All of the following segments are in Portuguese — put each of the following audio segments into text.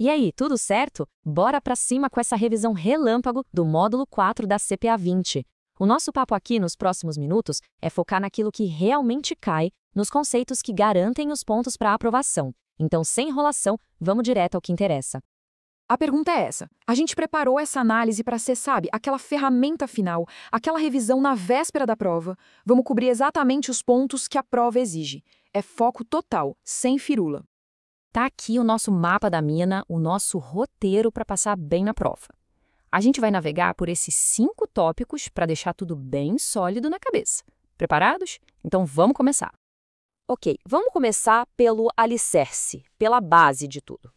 E aí, tudo certo? Bora pra cima com essa revisão relâmpago do módulo 4 da CPA 20. O nosso papo aqui nos próximos minutos é focar naquilo que realmente cai, nos conceitos que garantem os pontos para aprovação. Então, sem enrolação, vamos direto ao que interessa. A pergunta é essa. A gente preparou essa análise para ser, sabe, aquela ferramenta final, aquela revisão na véspera da prova. Vamos cobrir exatamente os pontos que a prova exige. É foco total, sem firula. Tá aqui o nosso mapa da mina, o nosso roteiro para passar bem na prova. A gente vai navegar por esses 5 tópicos para deixar tudo bem sólido na cabeça. Preparados? Então vamos começar. Ok, vamos começar pelo alicerce, pela base de tudo.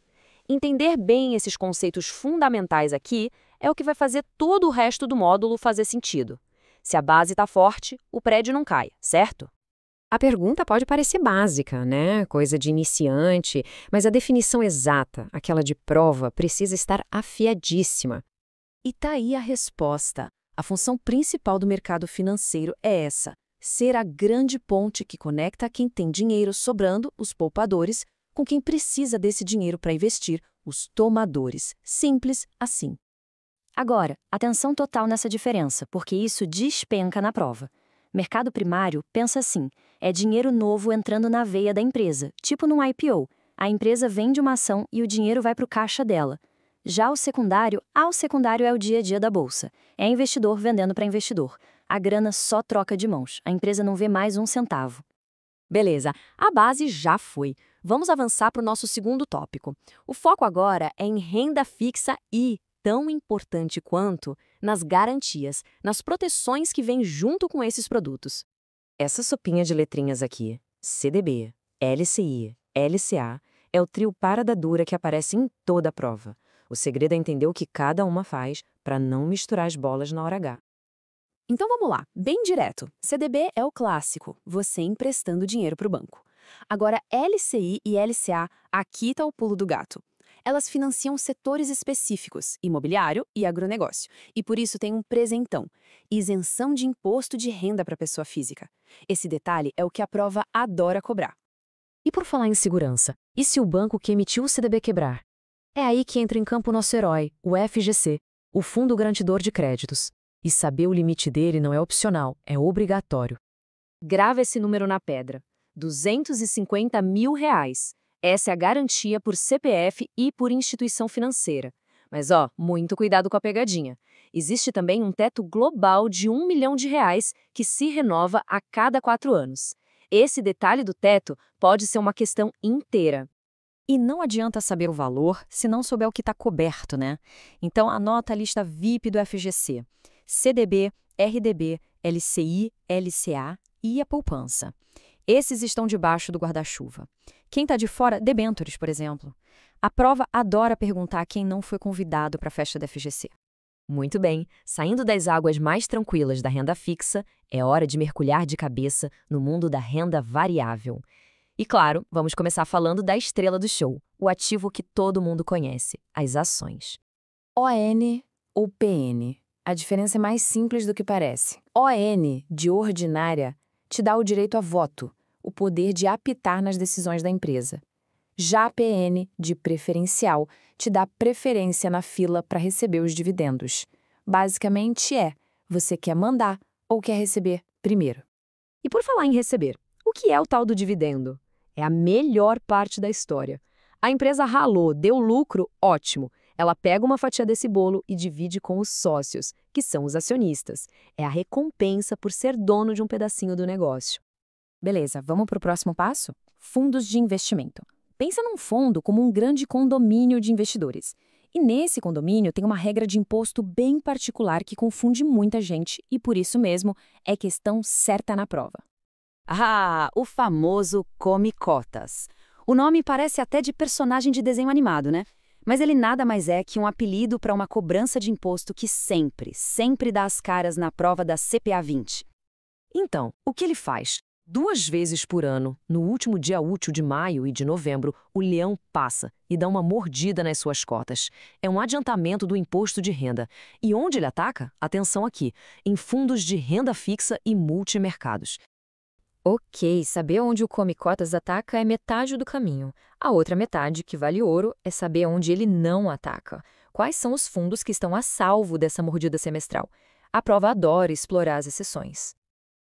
Entender bem esses conceitos fundamentais aqui é o que vai fazer todo o resto do módulo fazer sentido. Se a base está forte, o prédio não cai, certo? A pergunta pode parecer básica, né? Coisa de iniciante, mas a definição exata, aquela de prova, precisa estar afiadíssima. E tá aí a resposta. A função principal do mercado financeiro é essa: ser a grande ponte que conecta quem tem dinheiro sobrando, os poupadores, com quem precisa desse dinheiro para investir, os tomadores. Simples assim. Agora, atenção total nessa diferença, porque isso despenca na prova. Mercado primário pensa assim: é dinheiro novo entrando na veia da empresa, tipo num IPO. A empresa vende uma ação e o dinheiro vai para o caixa dela. Já o secundário é o dia a dia da bolsa. É investidor vendendo para investidor. A grana só troca de mãos. A empresa não vê mais um centavo. Beleza, a base já foi. Vamos avançar para o nosso segundo tópico. O foco agora é em renda fixa e, tão importante quanto, nas garantias, nas proteções que vêm junto com esses produtos. Essa sopinha de letrinhas aqui, CDB, LCI, LCA, é o trio parada dura que aparece em toda a prova. O segredo é entender o que cada uma faz para não misturar as bolas na hora H. Então vamos lá, bem direto. CDB é o clássico, você emprestando dinheiro para o banco. Agora, LCI e LCA, aqui está o pulo do gato. Elas financiam setores específicos, imobiliário e agronegócio, e por isso tem um presentão: isenção de imposto de renda para pessoa física. Esse detalhe é o que a prova adora cobrar. E por falar em segurança, e se o banco que emitiu o CDB quebrar? É aí que entra em campo o nosso herói, o FGC, o Fundo Garantidor de Créditos. E saber o limite dele não é opcional, é obrigatório. Grava esse número na pedra: R$ 250 mil. Essa é a garantia por CPF e por instituição financeira. Mas muito cuidado com a pegadinha. Existe também um teto global de R$ 1 milhão que se renova a cada 4 anos. Esse detalhe do teto pode ser uma questão inteira. E não adianta saber o valor se não souber o que está coberto, né? Então anota a lista VIP do FGC: CDB, RDB, LCI, LCA e a poupança. Esses estão debaixo do guarda-chuva. Quem está de fora, debêntures, por exemplo. A prova adora perguntar a quem não foi convidado para a festa da FGC. Muito bem, saindo das águas mais tranquilas da renda fixa, é hora de mergulhar de cabeça no mundo da renda variável. E claro, vamos começar falando da estrela do show, o ativo que todo mundo conhece, as ações. ON ou PN? A diferença é mais simples do que parece. ON, de ordinária, te dá o direito a voto, o poder de apitar nas decisões da empresa. Já a PN, de preferencial, te dá preferência na fila para receber os dividendos. Basicamente você quer mandar ou quer receber primeiro. E por falar em receber, o que é o tal do dividendo? É a melhor parte da história. A empresa ralou, deu lucro, ótimo. Ela pega uma fatia desse bolo e divide com os sócios, que são os acionistas. É a recompensa por ser dono de um pedacinho do negócio. Beleza, vamos para o próximo passo? Fundos de investimento. Pensa num fundo como um grande condomínio de investidores. E nesse condomínio tem uma regra de imposto bem particular que confunde muita gente e, por isso mesmo, é questão certa na prova. O famoso come cotas. O nome parece até de personagem de desenho animado, né? Mas ele nada mais é que um apelido para uma cobrança de imposto que sempre dá as caras na prova da CPA 20. Então, o que ele faz? 2 vezes por ano, no último dia útil de maio e de novembro, o leão passa e dá uma mordida nas suas cotas. É um adiantamento do imposto de renda. E onde ele ataca? Atenção aqui, em fundos de renda fixa e multimercados. Ok, saber onde o come-cotas ataca é metade do caminho. A outra metade, que vale ouro, é saber onde ele não ataca. Quais são os fundos que estão a salvo dessa mordida semestral? A prova adora explorar as exceções.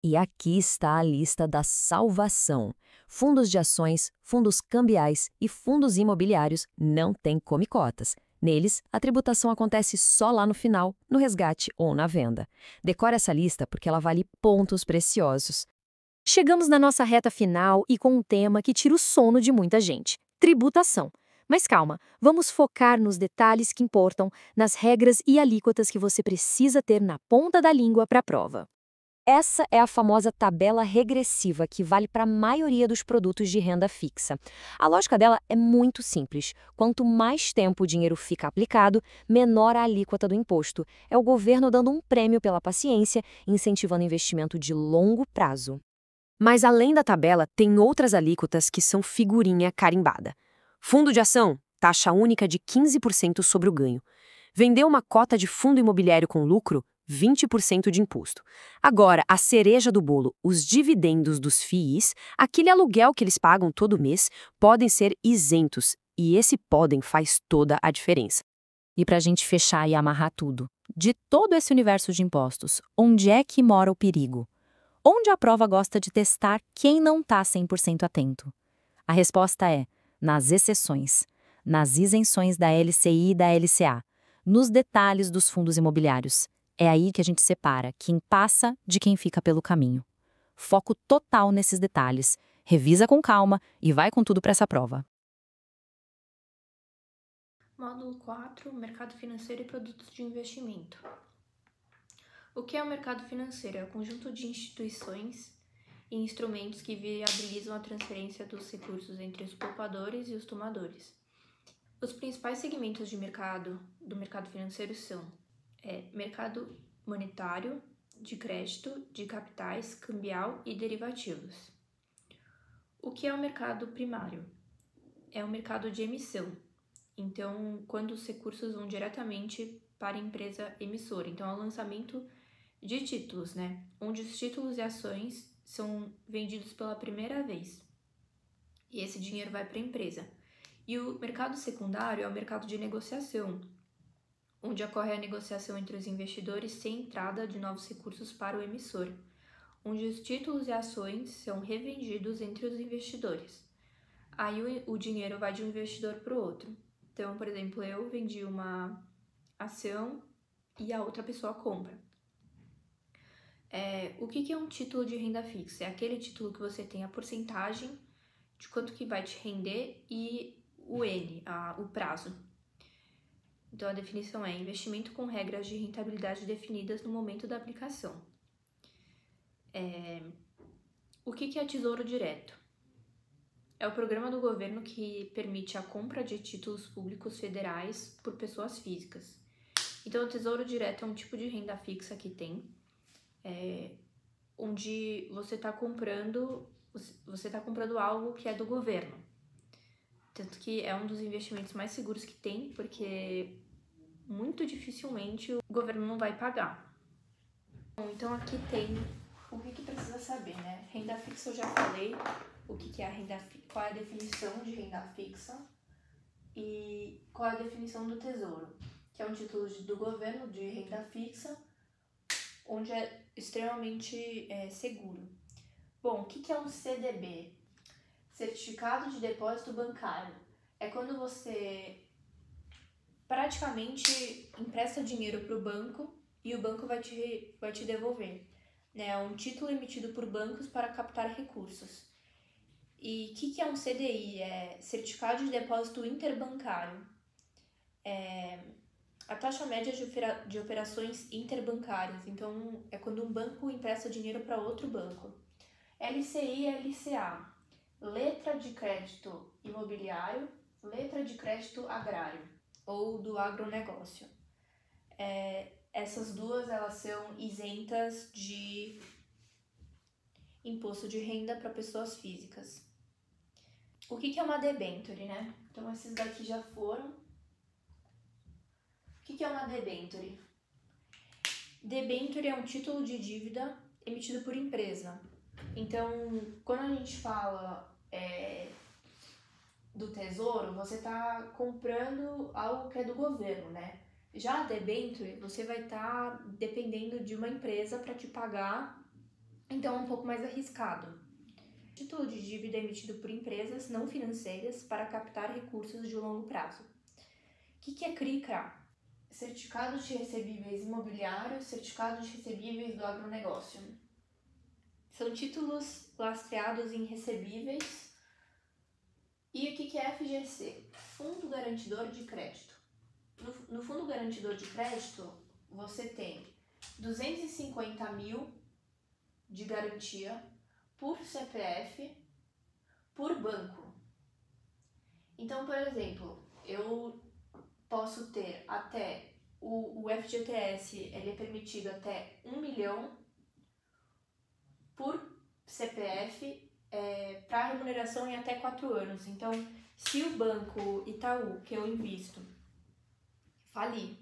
E aqui está a lista da salvação. Fundos de ações, fundos cambiais e fundos imobiliários não têm come-cotas. Neles, a tributação acontece só lá no final, no resgate ou na venda. Decore essa lista porque ela vale pontos preciosos. Chegamos na nossa reta final e com um tema que tira o sono de muita gente: tributação. Mas calma, vamos focar nos detalhes que importam, nas regras e alíquotas que você precisa ter na ponta da língua para a prova. Essa é a famosa tabela regressiva que vale para a maioria dos produtos de renda fixa. A lógica dela é muito simples. Quanto mais tempo o dinheiro fica aplicado, menor a alíquota do imposto. É o governo dando um prêmio pela paciência, incentivando investimento de longo prazo. Mas além da tabela, tem outras alíquotas que são figurinha carimbada. Fundo de ação, taxa única de 15% sobre o ganho. Vender uma cota de fundo imobiliário com lucro, 20% de imposto. Agora, a cereja do bolo, os dividendos dos FIIs, aquele aluguel que eles pagam todo mês, podem ser isentos. E esse podem faz toda a diferença. E para a gente fechar e amarrar tudo, de todo esse universo de impostos, onde é que mora o perigo? Onde a prova gosta de testar quem não está 100% atento? A resposta é nas exceções, nas isenções da LCI e da LCA, nos detalhes dos fundos imobiliários. É aí que a gente separa quem passa de quem fica pelo caminho. Foco total nesses detalhes. Revisa com calma e vai com tudo para essa prova. Módulo 4, Mercado Financeiro e Produtos de Investimento. O que é o mercado financeiro? É o conjunto de instituições e instrumentos que viabilizam a transferência dos recursos entre os poupadores e os tomadores. Os principais segmentos do mercado financeiro são mercado monetário, de crédito, de capitais, cambial e derivativos. O que é o mercado primário? É o mercado de emissão. Então, quando os recursos vão diretamente para a empresa emissora. Então, é o lançamento de títulos, né? Onde os títulos e ações são vendidos pela primeira vez. E esse dinheiro vai para a empresa. E o mercado secundário é o mercado de negociação, onde ocorre a negociação entre os investidores sem entrada de novos recursos para o emissor, onde os títulos e ações são revendidos entre os investidores. Aí o dinheiro vai de um investidor para o outro. Então, por exemplo, eu vendi uma ação e a outra pessoa compra. O que é um título de renda fixa? É aquele título que você tem a porcentagem de quanto que vai te render e o prazo. Então, a definição é investimento com regras de rentabilidade definidas no momento da aplicação. O que é Tesouro Direto? É o programa do governo que permite a compra de títulos públicos federais por pessoas físicas. Então, o Tesouro Direto é um tipo de renda fixa que tem, onde você está comprando algo que é do governo. Tanto que é um dos investimentos mais seguros que tem, porque muito dificilmente o governo não vai pagar. Bom, então aqui tem o que precisa saber, né? Renda fixa eu já falei, o que é a renda fixa, qual é a definição de renda fixa e qual é a definição do tesouro, que é um título do governo de renda fixa, onde é extremamente seguro. Bom, o que é um CDB? Certificado de Depósito Bancário. É quando você praticamente empresta dinheiro para o banco e o banco vai te devolver. É um título emitido por bancos para captar recursos. E o que é um CDI? É Certificado de Depósito Interbancário. A taxa média de operações interbancárias. Então, é quando um banco empresta dinheiro para outro banco. LCI e LCA. Letra de crédito imobiliário, letra de crédito agrário ou do agronegócio. Essas duas elas são isentas de imposto de renda para pessoas físicas. O que é uma debenture, né? Então, esses daqui já foram. O que é uma debenture? Debenture é um título de dívida emitido por empresa. Então, quando a gente fala do Tesouro, você está comprando algo que é do governo, né? Já a debênture, você vai estar dependendo de uma empresa para te pagar, então é um pouco mais arriscado. Título de dívida emitido por empresas não financeiras para captar recursos de longo prazo. O que é CRI e CRA? Certificados de recebíveis imobiliários, certificados de recebíveis do agronegócio. São títulos lastreados em recebíveis. E o que é FGC? Fundo Garantidor de Crédito. No Fundo Garantidor de Crédito, você tem 250 mil de garantia por CPF, por banco. Então, por exemplo, eu posso ter até o FGTS, ele é permitido até 1 milhão por CPF para remuneração em até 4 anos. Então, se o banco Itaú, que eu invisto, falir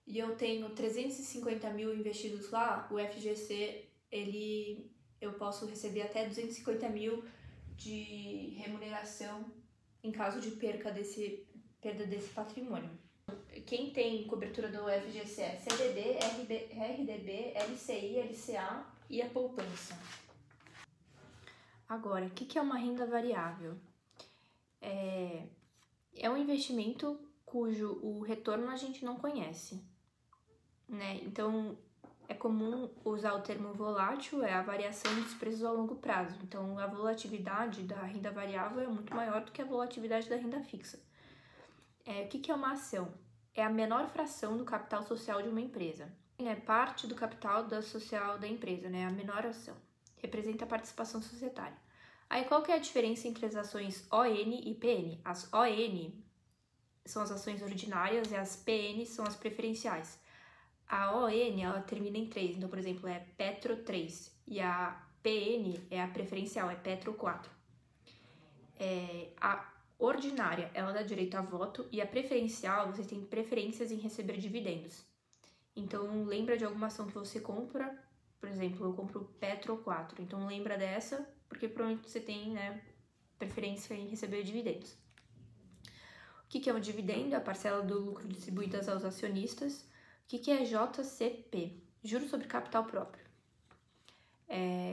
e eu tenho 350 mil investidos lá, o FGC, eu posso receber até 250 mil de remuneração em caso de perda desse patrimônio. Quem tem cobertura do FGC é CDB, RDB, LCI, LCA e a poupança. Agora, o que é uma renda variável? É um investimento cujo o retorno a gente não conhece, né? Então, é comum usar o termo volátil, é a variação dos preços ao longo prazo. Então, a volatilidade da renda variável é muito maior do que a volatilidade da renda fixa. O que é uma ação? É a menor fração do capital social de uma empresa. É parte do capital social da empresa, né? A menor ação. Representa a participação societária. Aí, qual que é a diferença entre as ações ON e PN? As ON são as ações ordinárias e as PN são as preferenciais. A ON, ela termina em 3, então, por exemplo, é Petro 3, e a PN é a preferencial, é Petro 4. A ordinária, ela dá direito a voto, e a preferencial, você tem preferências em receber dividendos. Então, lembra de alguma ação que você compra, por exemplo, eu compro Petro 4, então lembra dessa, porque provavelmente você tem, né, preferência em receber dividendos. O que é um dividendo? É a parcela do lucro distribuída aos acionistas. O que é JCP? Juros sobre capital próprio.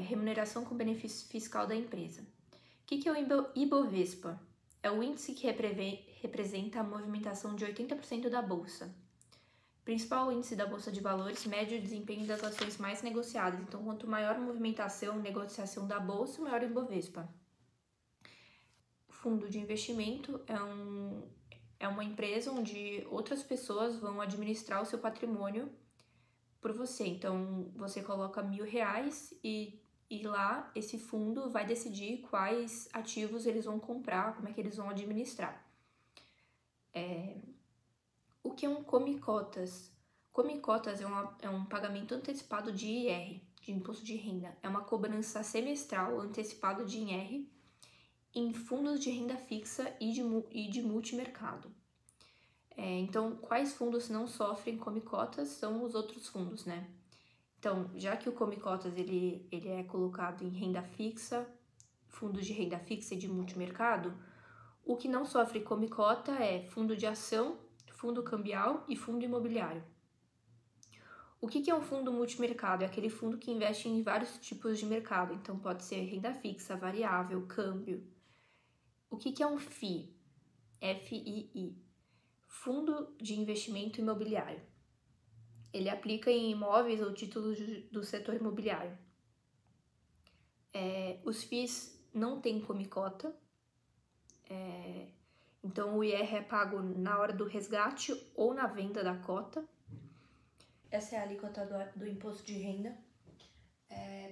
Remuneração com benefício fiscal da empresa. O que é o Ibovespa? É o índice que representa a movimentação de 80% da bolsa. Principal índice da Bolsa de Valores mede o desempenho das ações mais negociadas. Então, quanto maior a movimentação, negociação da bolsa, maior o Ibovespa. Fundo de investimento é uma empresa onde outras pessoas vão administrar o seu patrimônio por você. Então, você coloca R$1.000 e lá esse fundo vai decidir quais ativos eles vão comprar, como é que eles vão administrar. O que é um come-cotas? Come-cotas é um pagamento antecipado de IR, de Imposto de Renda. É uma cobrança semestral antecipada de IR em fundos de renda fixa e de multimercado. Então, quais fundos não sofrem come-cotas são os outros fundos, né? Então, já que o come-cotas ele é colocado em renda fixa, fundos de renda fixa e de multimercado, o que não sofre come-cota é fundo de ação, fundo cambial e fundo imobiliário. O que é um fundo multimercado? É aquele fundo que investe em vários tipos de mercado, então pode ser renda fixa, variável, câmbio. O que é um FII? FII, Fundo de Investimento Imobiliário. Ele aplica em imóveis ou títulos do setor imobiliário. Os FIIs não têm come-cota, então o IR é pago na hora do resgate ou na venda da cota. Essa é a alíquota do imposto de renda.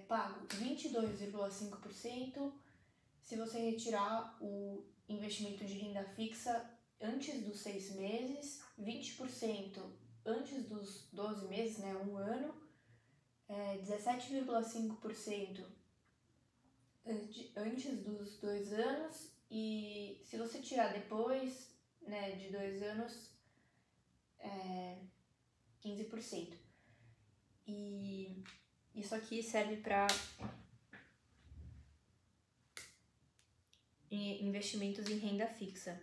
Pago 22,5% se você retirar o investimento de renda fixa antes dos 6 meses, 20% antes dos 12 meses, né, 1 ano, 17,5% antes dos 2 anos, e se você tirar depois, né, de 2 anos, 15%. E isso aqui serve para investimentos em renda fixa.